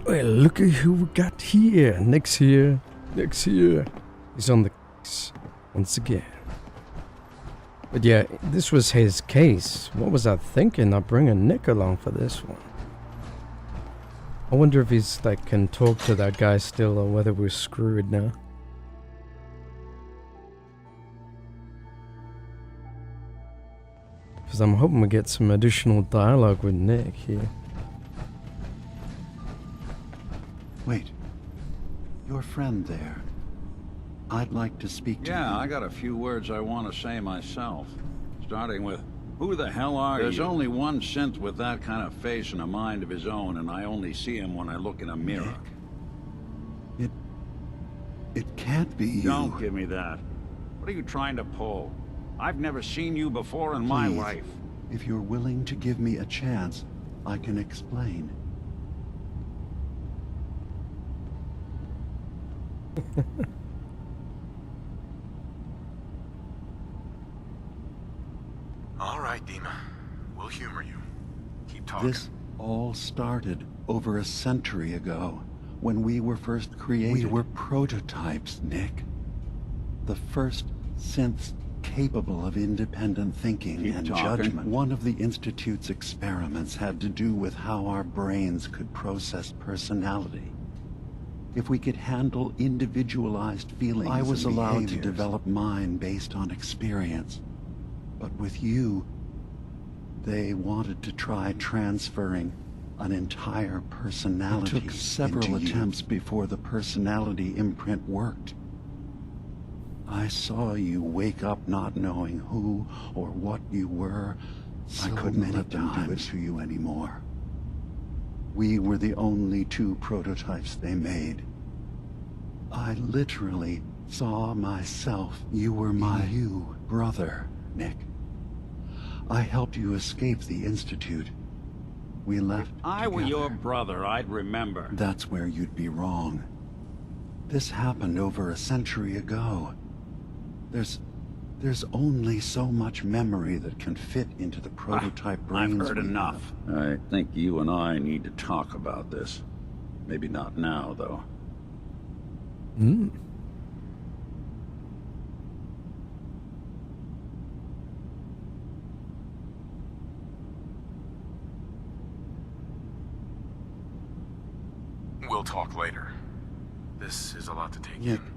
Well, look at who we got here. Nick's here. Nick's here. He's on the case once again. But yeah, this was his case. What was I thinking? Not bringing Nick along for this one. I wonder if he's like can talk to that guy still, or whether we're screwed now. Because I'm hoping we get some additional dialogue with Nick here. Wait. Your friend there. I'd like to speak to you. Yeah, I got a few words I want to say myself. Starting with, who the hell are you? There's only one synth with that kind of face and a mind of his own, and I only see him when I look in a mirror. Nick. It can't be you. Don't give me that. What are you trying to pull? I've never seen you before in my life. If you're willing to give me a chance, I can explain. All right, Dima. We'll humor you. Keep talking. This all started over a century ago, when we were first created. We were prototypes, Nick. The first synths capable of independent thinking and judgment. One of the Institute's experiments had to do with how our brains could process personality. If we could handle individualized feelings, I was allowed to develop mine based on experience. But with you, they wanted to try transferring an entire personality. It took several attempts before the personality imprint worked. I saw you wake up not knowing who or what you were. I couldn't let them do it to you anymore. We were the only two prototypes they made. I literally saw myself. You were my brother, Nick. I helped you escape the Institute. We left If I were your brother, I'd remember. That's where you'd be wrong. This happened over a century ago. There's only so much memory that can fit into the prototype brains. I've heard enough. I think you and I need to talk about this. Maybe not now, though. Hmm. We'll talk later. This is a lot to take Nick, in.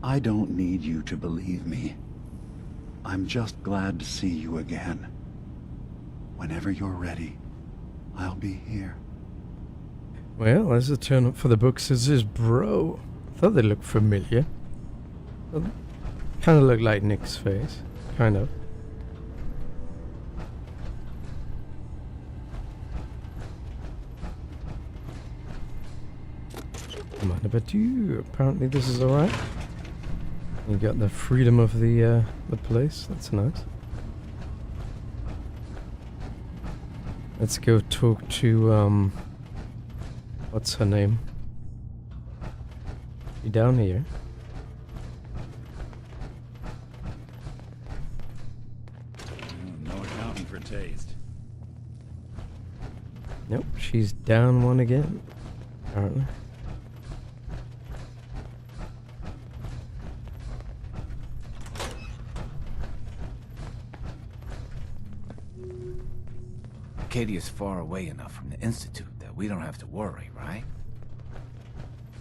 I don't need you to believe me. I'm just glad to see you again. Whenever you're ready, I'll be here. Well, as it turned up for the books, is his bro. I thought they looked familiar. Kind of looked like Nick's face. Kind of. Mind about you. Apparently this is alright. You got the freedom of the place. That's nice. Let's go talk to what's her name? You down here? No accounting for taste. Nope, she's down one again. Apparently. Acadia's far away enough from the Institute that we don't have to worry, right?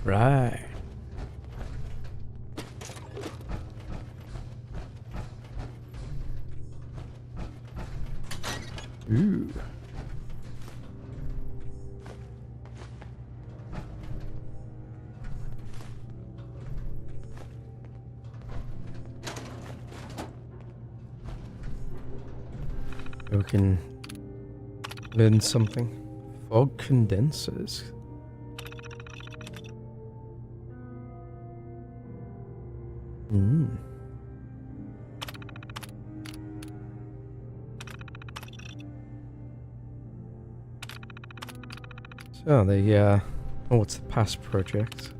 Right. Ooh. We can learn something. Fog condensers. So the oh, what's the past project?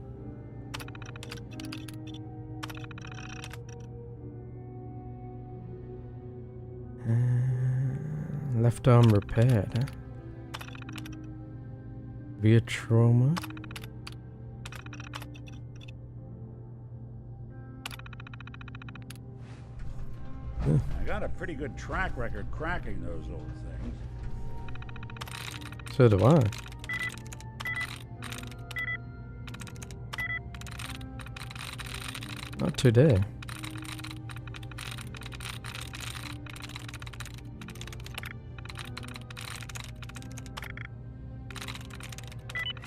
Left arm repaired, huh? Be a trauma. I got a pretty good track record cracking those old things. So do I. Not today.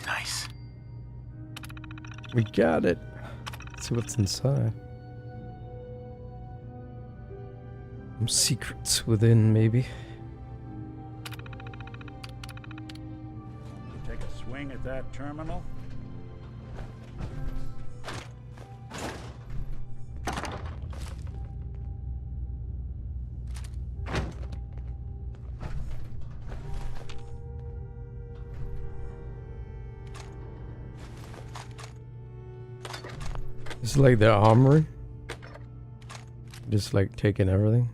Nice. We got it. Let's see what's inside. Some secrets within, maybe. You take a swing at that terminal? It's like the armory. Just like taking everything.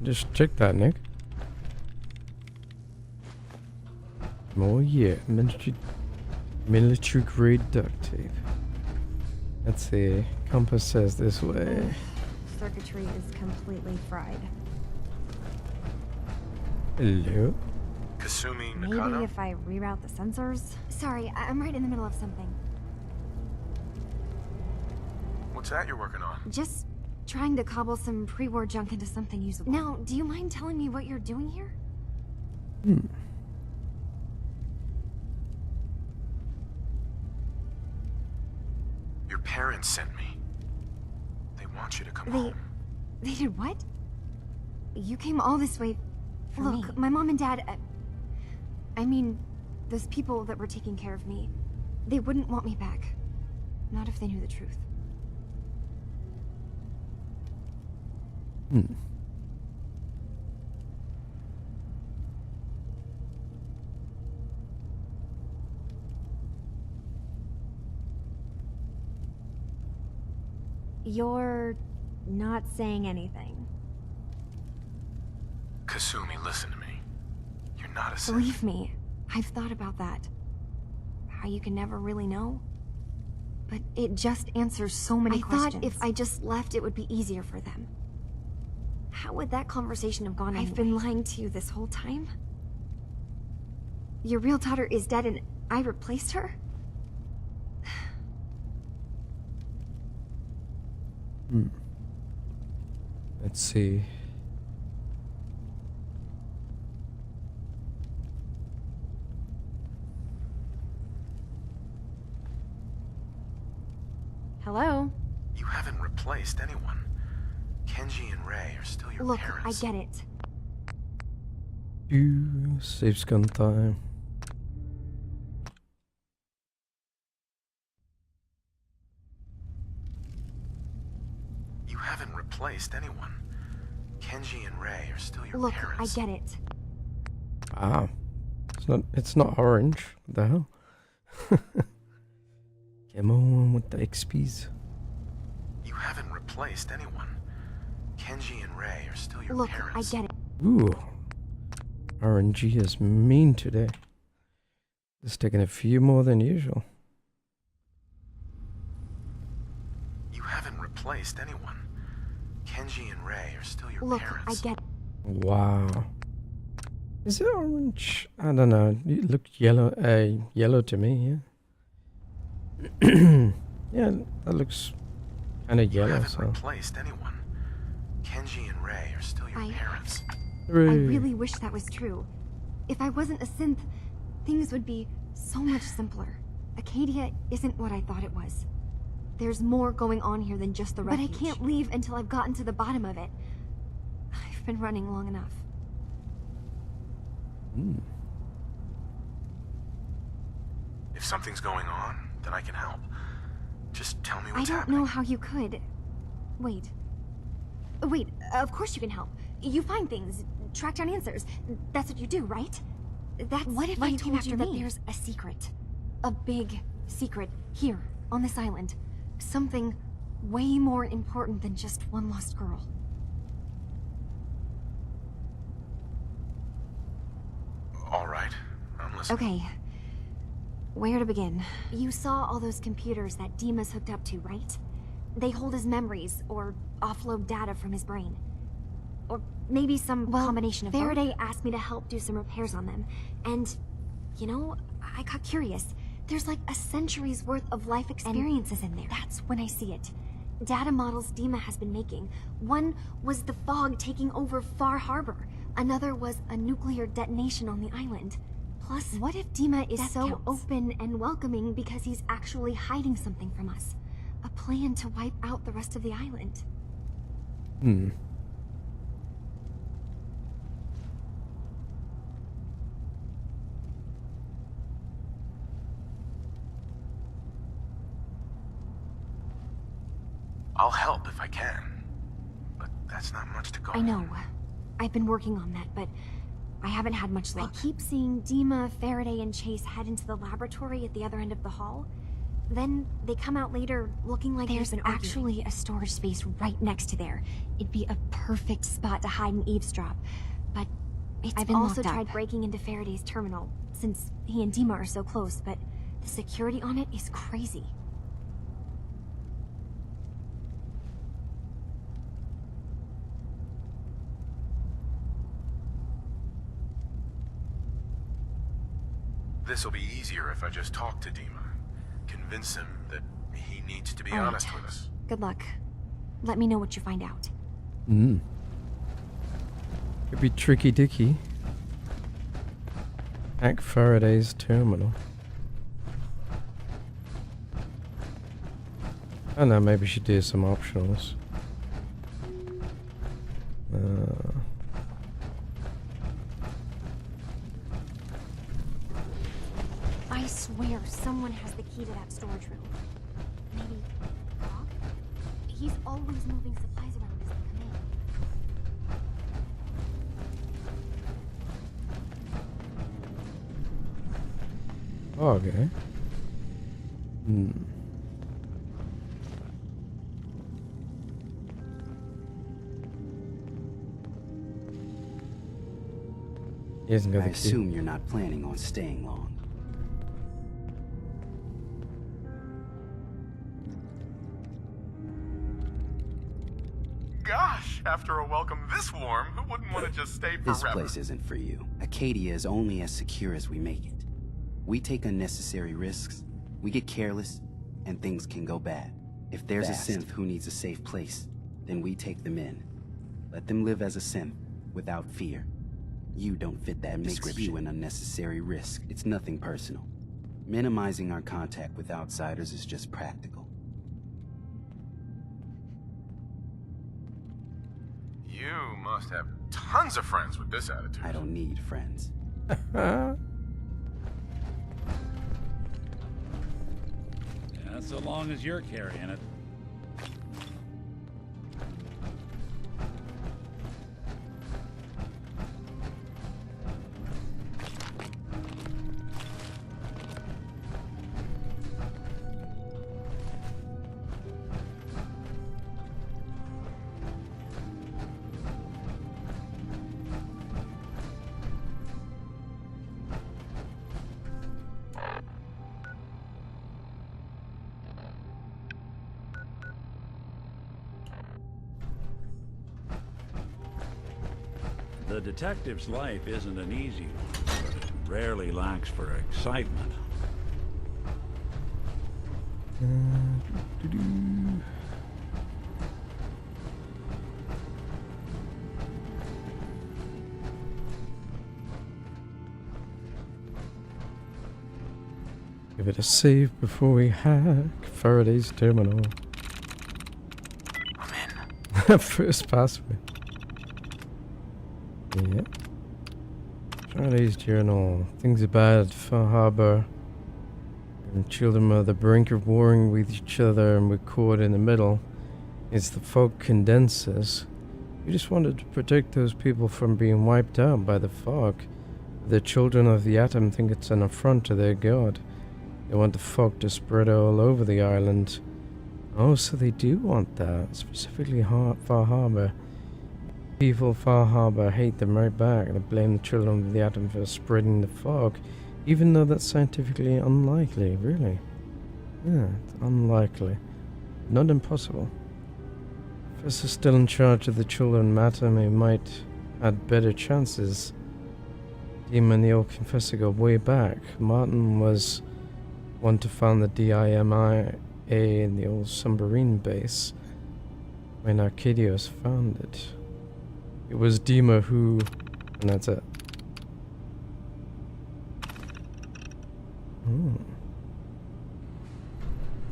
Just check that, Nick. Oh yeah, military grade duct tape. Let's see. Compass says this way. Circuitry is completely fried. Hello. Kasumi Maybe Nakano? if I reroute the sensors? Sorry, I'm right in the middle of something. What's that you're working on? Just trying to cobble some pre-war junk into something usable. Now, do you mind telling me what you're doing here? Your parents sent me. They want you to come home. They did what? You came all this way for me. Look, my mom and dad, I mean, those people that were taking care of me, they wouldn't want me back. Not if they knew the truth. You're not saying anything. Kasumi, listen to me. You're not a Sith. Believe me, I've thought about that. How you can never really know. But it just answers so many questions. I thought if I just left, it would be easier for them. How would that conversation have gone anyway? I've been lying to you this whole time? Your real daughter is dead and I replaced her? Let's see. Hello? You haven't replaced anyone. Kenji and Rei are still your Look, parents. I get it. Save scan time. You haven't replaced anyone. Kenji and Rei are still your Look, parents. I get it. Ah. It's not orange. What the hell? Come on with the XPs. You haven't replaced anyone. Kenji and Rei are still your Look, parents. I get it. Ooh. RNG is mean today. It's taking a few more than usual. You haven't replaced anyone. Kenji and Rei are still your Look, parents. I get it. Wow. Is it orange? I don't know. It looked yellow. Yellow to me. Yeah. Yeah, that looks kind of You yellow. haven't So. replaced anyone. Kenji and Rei are still your parents. I really wish that was true. If I wasn't a synth, things would be so much simpler. Acadia isn't what I thought it was. There's more going on here than just the refuge. But I can't leave until I've gotten to the bottom of it. I've been running long enough. If something's going on, then I can help. Just tell me I what's don't happening. know how you could. Wait. Wait, of course you can help. You find things, track down answers. That's what you do, right? That's what if I told you that there's a secret? A big secret Here, on this island. Something way more important than just one lost girl. All right, I'm listening. Okay. Where to begin? You saw all those computers that Dima's hooked up to, right? They hold his memories, or offload data from his brain. Or maybe some combination of Faraday both. Asked me to help do some repairs on them. And, you know, I got curious. There's like a century's worth of life experiences in there. That's when I see it. Data models Dima has been making. One was the fog taking over Far Harbor. Another was a nuclear detonation on the island. Plus, what if Dima is so open and welcoming because he's actually hiding something from us? A plan to wipe out the rest of the island. I'll help if I can, but that's not much to go I know. on. I've been working on that, but I haven't had much luck. I keep seeing Dima, Faraday, and Chase head into the laboratory at the other end of the hall. Then they come out later looking like there's actually a storage space right next to there. It'd be a perfect spot to hide and eavesdrop. But I've also tried breaking into Faraday's terminal, since he and Dima are so close, but the security on it is crazy. This'll be easier if I just talk to Dima. Convince him that he needs to be honest with us. Good luck. Let me know what you find out. Could be tricky dicky. Hack Faraday's terminal. I don't know, maybe she do some optionals. I swear someone has the key to that storage room. Maybe Bob? He's always moving supplies around as they come in. Okay. He hasn't got the key. I assume you're not planning on staying long. Gosh, after a welcome this warm, who wouldn't want to just stay forever? This place isn't for you. Acadia is only as secure as we make it. We take unnecessary risks, we get careless, and things can go bad. If there's a synth who needs a safe place, then we take them in. Let them live as a synth, without fear. You don't fit that description. Makes you an unnecessary risk. It's nothing personal. Minimizing our contact with outsiders is just practical. You must have tons of friends with this attitude. I don't need friends. Yeah, so long as you're carrying it. The detective's life isn't an easy one, but it rarely lacks for excitement. Give it a save before we hack Faraday's terminal. I'm in. First password. Yeah. Faraday's journal. Things are bad for Harbor. And children are the brink of warring with each other, and we're caught in the middle. It's the fog condenses. We just wanted to protect those people from being wiped out by the fog. The children of the atom think it's an affront to their god. They want the fog to spread all over the island. Oh, so they do want that. Specifically Far Harbor. People Far Harbor hate them right back. They blame the children of the atom for spreading the fog, even though that's scientifically unlikely. Really? Yeah, it's unlikely. Not impossible. Professor's still in charge of the children of atom. He might had better chances. Dima and the old confessor go way back. Martin was one to found the DIMIA in the old submarine base when Acadia was founded. It was Dima who... and that's it.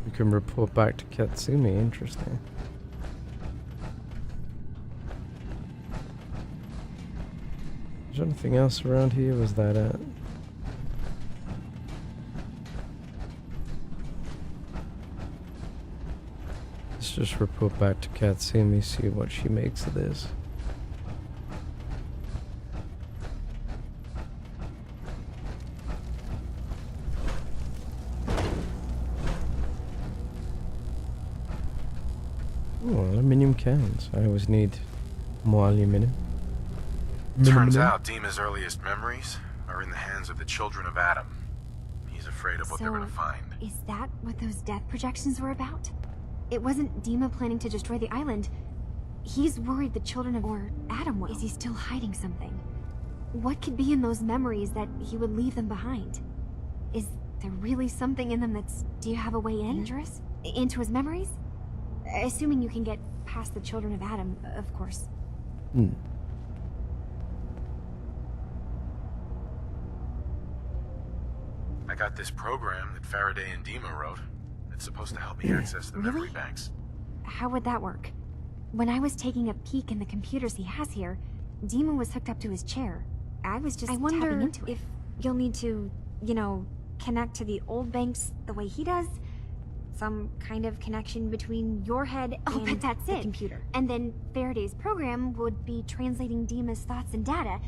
We can report back to Katsumi. Interesting. Is there anything else around here? Was that it? Let's just report back to Katsumi, see what she makes of this. Oh, aluminium cans. I always need more aluminium. Turns out Dima's earliest memories are in the hands of the children of Adam. He's afraid of what they're gonna find. Is that what those death projections were about? It wasn't Dima planning to destroy the island. He's worried the children of Adam will. Is he still hiding something? What could be in those memories that he would leave them behind? Is there really something in them that's... Do you have a way in? Dangerous? Into his memories? Assuming you can get past the children of Adam, of course. I got this program that Faraday and Dima wrote. It's supposed to help me access the memory banks. How would that work? When I was taking a peek in the computers he has here, Dima was hooked up to his chair. I was just tapping into it. If you'll need to, you know, connect to the old banks the way he does. Some kind of connection between your head and the computer. And then Faraday's program would be translating Dima's thoughts and data,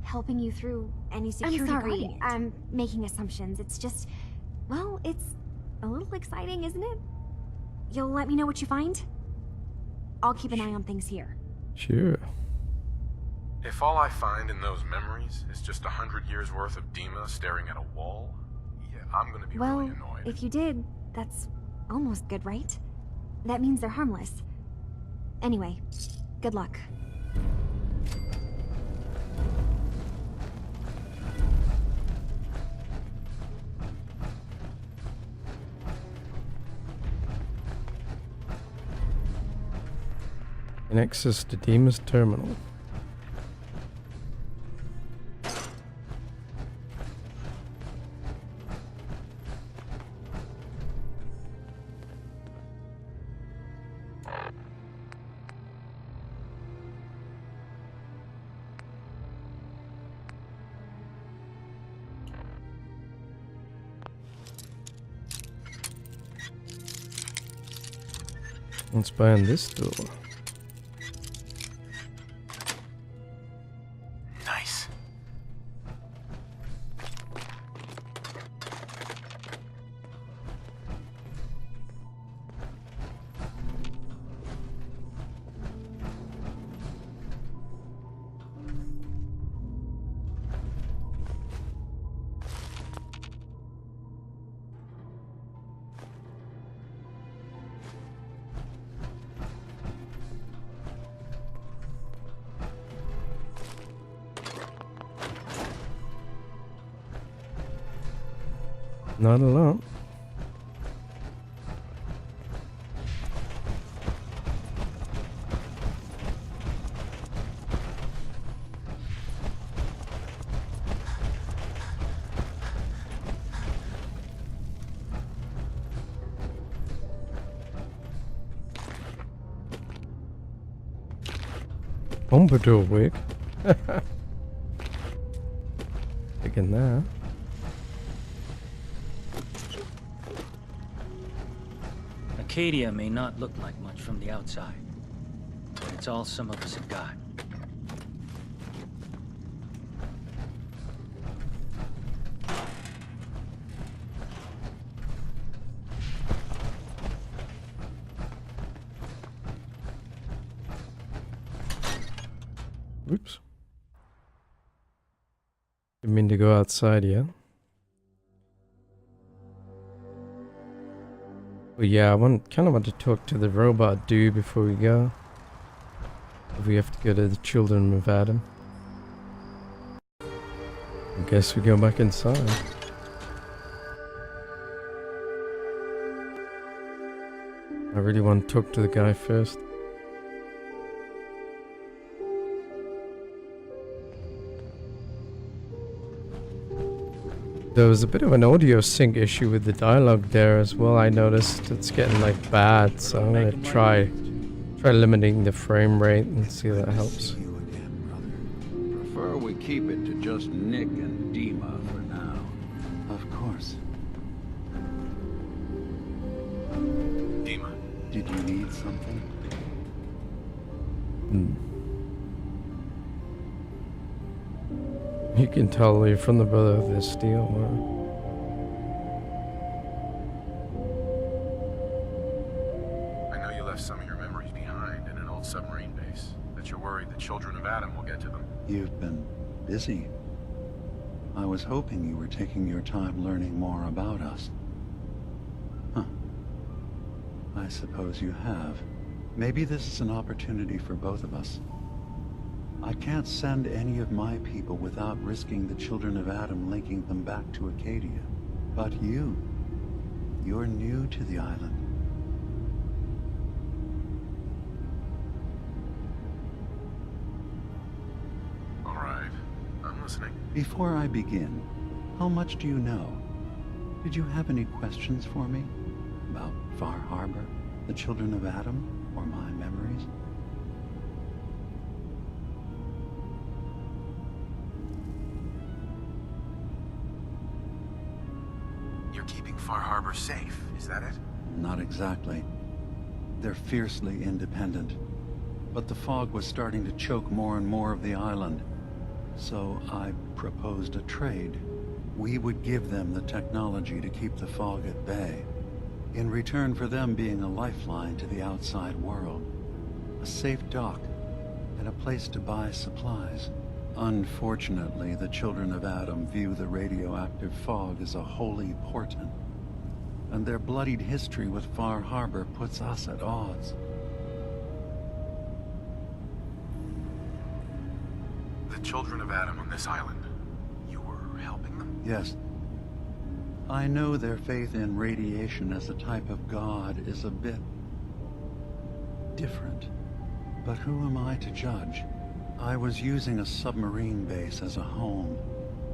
helping you through any security. I'm sorry, I'm making assumptions. It's just, well, it's a little exciting, isn't it? You'll let me know what you find? I'll keep an eye on things here. Sure. If all I find in those memories is just 100 years worth of Dima staring at a wall, yeah, I'm gonna be really annoyed. If you did, that's almost good, right? That means they're harmless. Anyway, good luck. And access to Dima's terminal. What's behind this door? Nice. Not a lot. Pompadour wig. Taking that. Acadia may not look like much from the outside, but it's all some of us have got. Oops. Didn't mean to go outside yet. But yeah, I kind of want to talk to the robot dude before we go. If we have to go to the children of Adam. I guess we go back inside. I really want to talk to the guy first. There was a bit of an audio sync issue with the dialogue there as well. I noticed it's getting like bad, so I'm gonna try limiting the frame rate and see if that helps. Prefer we keep it to just Nick and Dima for now. Of course. Dima, Did you need something? You can tell you're from the brother of this steel. I know you left some of your memories behind in an old submarine base, that you're worried the children of Adam will get to them. You've been busy. I was hoping you were taking your time learning more about us. Huh. I suppose you have. Maybe this is an opportunity for both of us. I can't send any of my people without risking the children of Adam linking them back to Acadia. But you're new to the island. All right, I'm listening. Before I begin, how much do you know? Did you have any questions for me? About Far Harbor, the children of Adam, or my memories? You're keeping Far Harbor safe, is that it? Not exactly. They're fiercely independent. But the fog was starting to choke more and more of the island. So I proposed a trade. We would give them the technology to keep the fog at bay, in return for them being a lifeline to the outside world. A safe dock, and a place to buy supplies. Unfortunately, the children of Adam view the radioactive fog as a holy portent, and their bloodied history with Far Harbor puts us at odds. The children of Adam on this island, you were helping them? Yes. I know their faith in radiation as a type of god is a bit different, but who am I to judge? I was using a submarine base as a home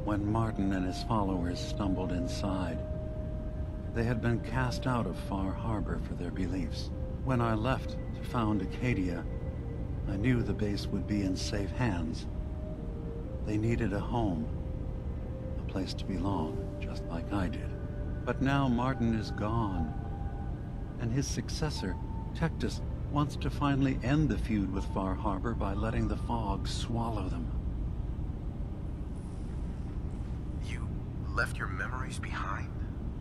when Martin and his followers stumbled inside. They had been cast out of Far Harbor for their beliefs. When I left to found Acadia, I knew the base would be in safe hands. They needed a home, a place to belong, just like I did. But now Martin is gone, and his successor, Tectus, wants to finally end the feud with Far Harbor by letting the fog swallow them. You left your memories behind?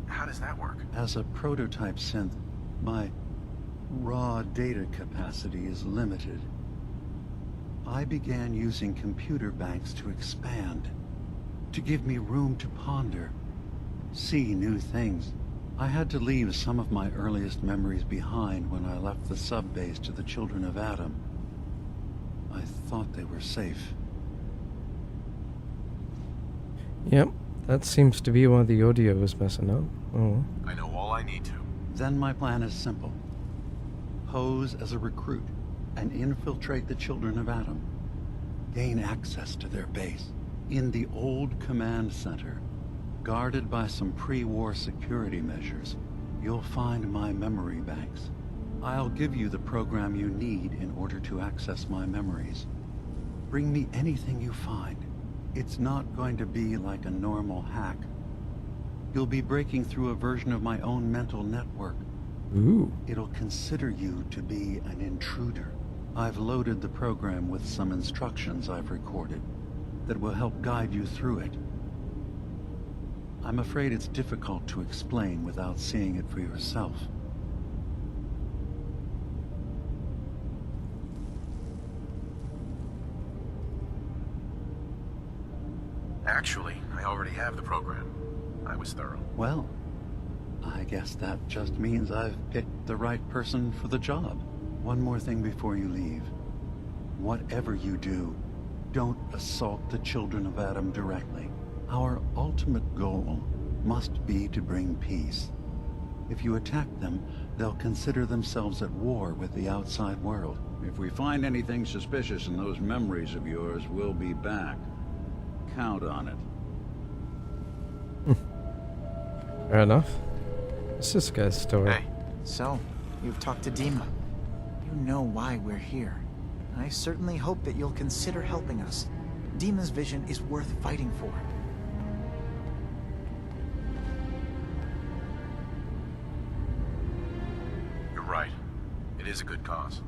How does that work? As a prototype synth, my raw data capacity is limited. I began using computer banks to expand, to give me room to ponder, see new things. I had to leave some of my earliest memories behind when I left the subbase to the children of Adam. I thought they were safe. Yep, that seems to be why the audio is messing up. Oh. I know all I need to. Then my plan is simple. Pose as a recruit and infiltrate the children of Adam. Gain access to their base in the old command center. Guarded by some pre-war security measures, you'll find my memory banks. I'll give you the program you need in order to access my memories. Bring me anything you find. It's not going to be like a normal hack. You'll be breaking through a version of my own mental network. Ooh. It'll consider you to be an intruder. I've loaded the program with some instructions I've recorded that will help guide you through it. I'm afraid it's difficult to explain without seeing it for yourself. Actually, I already have the program. I was thorough. Well, I guess that just means I've picked the right person for the job. One more thing before you leave. Whatever you do, don't assault the children of Adam directly. Our ultimate goal must be to bring peace. If you attack them, they'll consider themselves at war with the outside world. If we find anything suspicious in those memories of yours, we'll be back. Count on it. Fair enough. It's this guy's story. Hey. So, you've talked to Dima. You know why we're here. I certainly hope that you'll consider helping us. Dima's vision is worth fighting for. You're right. It is a good cause.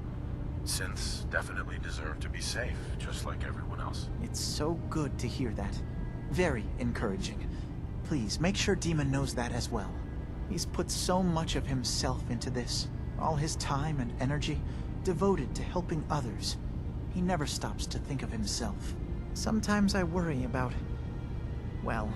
Synths definitely deserve to be safe, just like everyone else. It's so good to hear that. Very encouraging. Please, make sure Dima knows that as well. He's put so much of himself into this. All his time and energy devoted to helping others. He never stops to think of himself. Sometimes I worry about... well,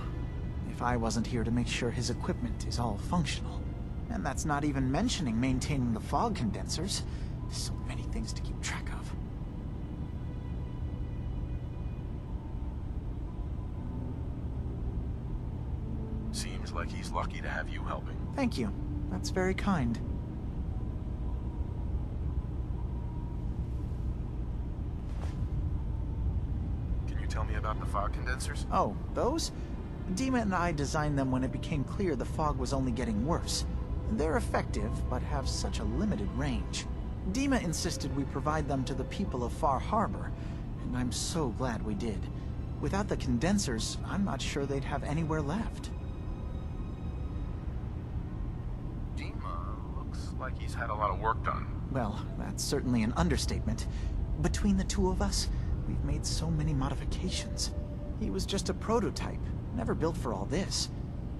if I wasn't here to make sure his equipment is all functional. And that's not even mentioning maintaining the fog condensers. So many things to keep track of. Seems like he's lucky to have you helping. Thank you. That's very kind. Can you tell me about the fog condensers? Oh, those? Dima and I designed them when it became clear the fog was only getting worse. They're effective, but have such a limited range. Dima insisted we provide them to the people of Far Harbor, and I'm so glad we did. Without the condensers, I'm not sure they'd have anywhere left. Dima looks like he's had a lot of work done. Well, that's certainly an understatement. Between the two of us, we've made so many modifications. He was just a prototype, never built for all this.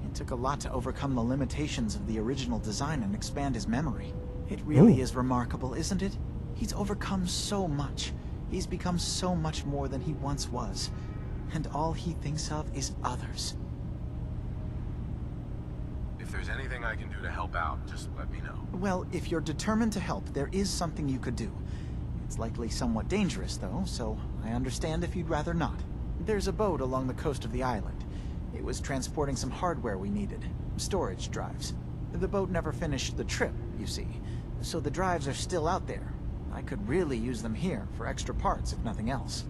It took a lot to overcome the limitations of the original design and expand his memory. It really is remarkable, isn't it? He's overcome so much. He's become so much more than he once was. And all he thinks of is others. If there's anything I can do to help out, just let me know. Well, if you're determined to help, there is something you could do. It's likely somewhat dangerous, though, so I understand if you'd rather not. There's a boat along the coast of the island. It was transporting some hardware we needed. Storage drives. The boat never finished the trip, you see. So the drives are still out there. I could really use them here for extra parts, if nothing else.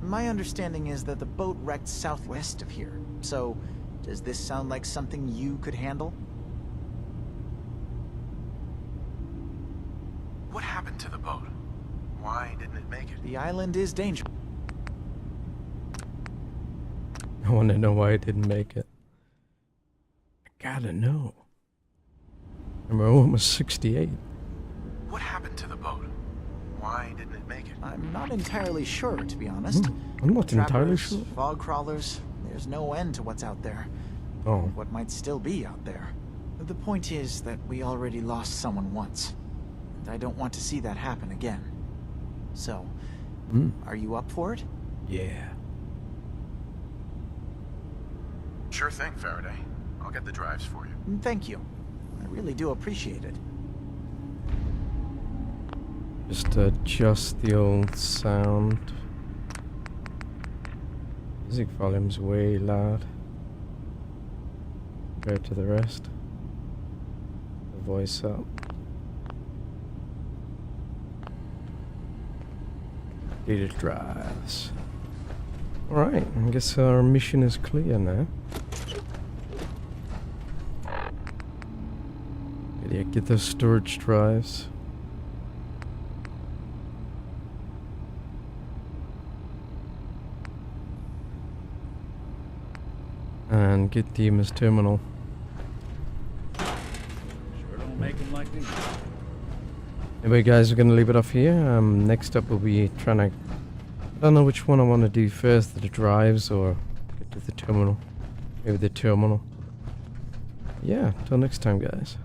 My understanding is that the boat wrecked southwest of here. So, does this sound like something you could handle? What happened to the boat? Why didn't it make it? The island is dangerous. I want to know why I didn't make it. I gotta know. I'm almost 68. What happened to the boat? Why didn't it make it? I'm not entirely sure, to be honest. I'm not entirely Trappers, sure. Fog crawlers, there's no end to what's out there. Oh. What might still be out there. The point is that we already lost someone once. And I don't want to see that happen again. So, are you up for it? Yeah. Sure thing, Faraday. I'll get the drives for you. Thank you. I really do appreciate it. Just adjust the old sound. Music volume's way loud compared to the rest. The voice up. Data drives. Alright, I guess our mission is clear now. Yeah, get those storage drives. And get Dima's terminal. Sure don't make them like these. Anyway guys, we're gonna leave it off here. Next up we'll be trying to... I don't know which one I want to do first, the drives or get to the terminal. Maybe the terminal. Yeah, till next time guys.